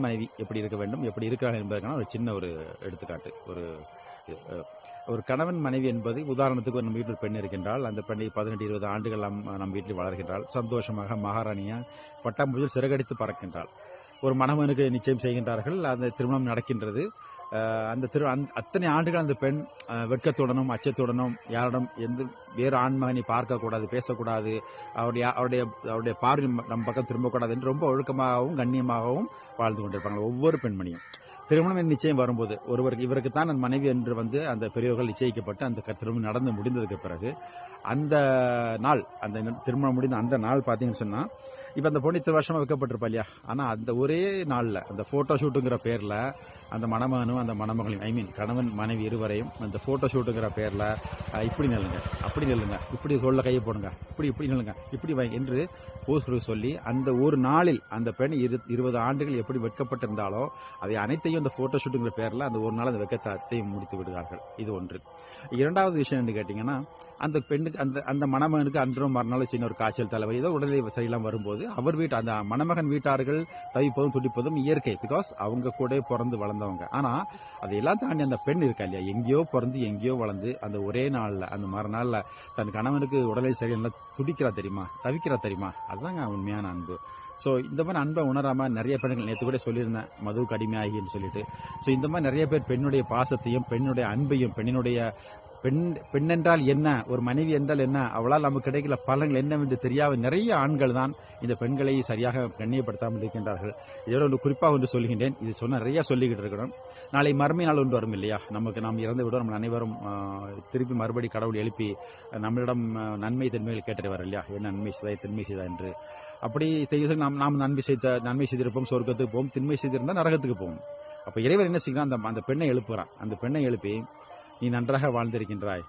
மனைவி எப்படி இருக்க வேண்டும், எப்படி இருக்கிறார்கள் என்பதற்கான ஒரு சின்ன ஒரு எடுத்துக்காட்டு. ஒரு கணவன் மனைவி என்பது உதாரணத்துக்கு நம்ம வீட்டில் பெண் இருக்கின்றால், அந்த பெண்ணை 18-20 ஆண்டுகள் நம் வீட்டில் வளர்கின்றாள். சந்தோஷமாக மகாராணியா பட்டாம்பூச்சில் சிறகடித்து பறக்கின்றாள். ஒரு மணமகனுக்கு நிச்சயம் செய்கின்றார்கள். அந்த திருமணம் நடக்கின்றது. அத்தனை ஆண்டுகள் அந்த பெண் வெட்கத்துடனும் அச்சத்துடனும் யாரிடம் வேறு ஆண்மகனை பார்க்கக்கூடாது, பேசக்கூடாது, அவருடைய பார்வை நம் பக்கம் திரும்பக்கூடாது என்று ரொம்ப ஒழுக்கமாகவும் கண்ணியமாகவும் வாழ்ந்து கொண்டிருப்பாங்க ஒவ்வொரு பெண்மணியும். திருமணம் நிச்சயம் வரும்போது இவருக்கு தான் என் மனைவி என்று அந்த பெரியவர்கள் நிச்சயிக்கப்பட்டு அந்த திருமணம் நடந்து முடிந்ததுக்கு பிறகு அந்த நாள், அந்த திருமணம் முடிந்த அந்த நாள் பார்த்தீங்கன்னு சொன்னா, இப்போ அந்த பொண்ணு இத்தனை வருஷமா வைக்கப்பட்டிருப்பா இல்லையா, ஆனால் அந்த ஒரே நாளில் அந்த ஃபோட்டோ ஷூட்டுங்கிற பேரில் அந்த மணமகனும் அந்த மணமகளையும் கணவன் மனைவி இருவரையும் அந்த ஃபோட்டோ ஷூட்டுங்கிற பேரில் இப்படி நெல்லுங்க, அப்படி நெல்லுங்க, இப்படி தோளில் கையை போடுங்க, இப்படி நெல்லுங்க, இப்படி என்று போஸ் சொல்லி அந்த ஒரு நாளில் அந்த பெண் 20 ஆண்டுகள் எப்படி வெட்கப்பட்டிருந்தாலோ அதை அனைத்தையும் அந்த ஃபோட்டோ ஷூட்டுங்கிற பேரில் அந்த ஒரு நாள் அந்த வெட்கத்தையும் முடித்து விடுகிறார்கள். இது ஒன்று. இரண்டாவது விஷயம் என்று கேட்டிங்கன்னா, அந்த பெண்ணுக்கு அந்த மணமகனுக்கு அன்றும் மறுநாள் சின்ன ஒரு காய்ச்சல், தலைவலி ஏதோ உடனே சரியில்லாமல் வரும்போது அந்த மணமகன் வீட்டார்கள் தவிப்பதும் துடிப்பதும் இயற்கை. பிகாஸ் அவங்க கூட பிறந்து வளர்ந்தவங்க. ஆனால் அதையெல்லாம் தாண்டி அந்த பெண் இருக்கா இல்லையா, எங்கேயோ பிறந்து எங்கேயோ வளர்ந்து அந்த ஒரே நாளில் அந்த மறுநாளில் தன் கணவனுக்கு உடலை சரியில்லை துடிக்கிறா தெரியுமா, தவிக்கிறா தெரியுமா, அதுதாங்க உண்மையான அன்பு. ஸோ இந்த மாதிரி அன்பை உணராமல் நிறைய பெண்கள், நேற்று கூட சொல்லியிருந்தேன் மதுவுக்கு அடிமையாகின்னு சொல்லிட்டு. ஸோ இந்த மாதிரி நிறைய பேர் பெண்ணுடைய பாசத்தையும் பெண்ணுடைய அன்பையும் பெண் என்றால் என்ன, ஒரு மனைவி என்றால் என்ன, அவளால் நமக்கு கிடைக்கல பலன்கள் என்னவென்று தெரியாத நிறைய ஆண்கள் தான் இந்த பெண்களை சரியாக கண்ணியப்படுத்தாமல் இருக்கின்றார்கள். இதோட ஒரு குறிப்பாக ஒன்று சொல்லுகின்றேன். இது நிறைய சொல்லிக்கிட்டு இருக்கணும். நாளை மறுமை நாள் ஒன்று வரும் இல்லையா, நாம் இறந்து விட நம்ம அனைவரும் திருப்பி மறுபடி கடவுள் எழுப்பி நம்மளிடம் நன்மை தன்மைகள் கேட்டறிவார் இல்லையா, என்ன நன்மை செய்தாய் தின்மை செய்தா என்று. அப்படி செய்து நாம் நன்மை செய்திருப்போம் சொர்க்கத்துக்கு போவோம், தின்மை செய்திருந்தால் நரகத்துக்கு போவோம். அப்போ இறைவன் என்ன செய்யறான், அந்த பெண்ணை எழுப்புகிறான். அந்த பெண்ணை எழுப்பி, நீ நன்றாக வாழ்ந்திருக்கின்றாய்,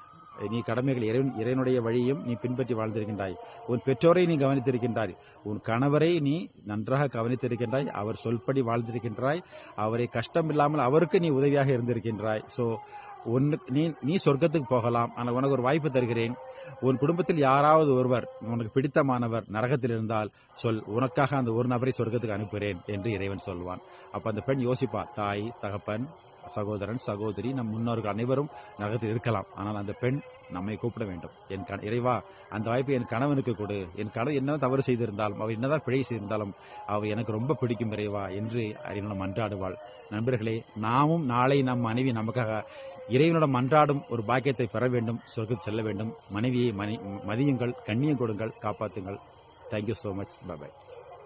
நீ கடமைகள் இறைவனுடைய வழியும் நீ பின்பற்றி வாழ்ந்திருக்கின்றாய், உன் பெற்றோரை நீ கவனித்திருக்கின்றாய், உன் கணவரை நீ நன்றாக கவனித்திருக்கின்றாய், அவர் சொல்படி வாழ்ந்திருக்கின்றாய், அவரை கஷ்டம் இல்லாமல் அவருக்கு நீ உதவியாக இருந்திருக்கின்றாய். ஸோ நீ சொர்க்கத்துக்கு போகலாம். ஆனால் உனக்கு ஒரு வாய்ப்பு தருகிறேன். உன் குடும்பத்தில் யாராவது ஒருவர் உனக்கு பிடித்தமானவர் நரகத்தில் இருந்தால் சொல், உனக்காக அந்த ஒரு நபரை சொர்க்கத்துக்கு அனுப்புகிறேன் என்று இறைவன் சொல்வான். அப்போ அந்த பெண் யோசிப்பா, தாய் தகப்பன் சகோதரன் சகோதரி நம் முன்னோர்கள் அனைவரும் நரகத்தில் இருக்கலாம், ஆனால் அந்த பெண் நம்மை கூப்பிட வேண்டும். இறைவா, அந்த வாய்ப்பை என் கணவனுக்கு கொடு, என் கணவன் என்ன தவறு செய்திருந்தாலும் அவர் என்னதான் பிழை செய்திருந்தாலும் அவர் எனக்கு ரொம்ப பிடிக்கும் இறைவா என்று இறைவனிடம் மன்றாடுவாள். நண்பர்களே, நாமும் நாளை நம் மனைவி நமக்காக இறைவனிடம் மன்றாடும் ஒரு பாக்கியத்தை பெற வேண்டும், சொர்க்கத்தில் செல்ல வேண்டும். மனைவியை மதியுங்கள், கண்ணியம் கொடுங்கள், காப்பாற்றுங்கள். Thank you so much. பை.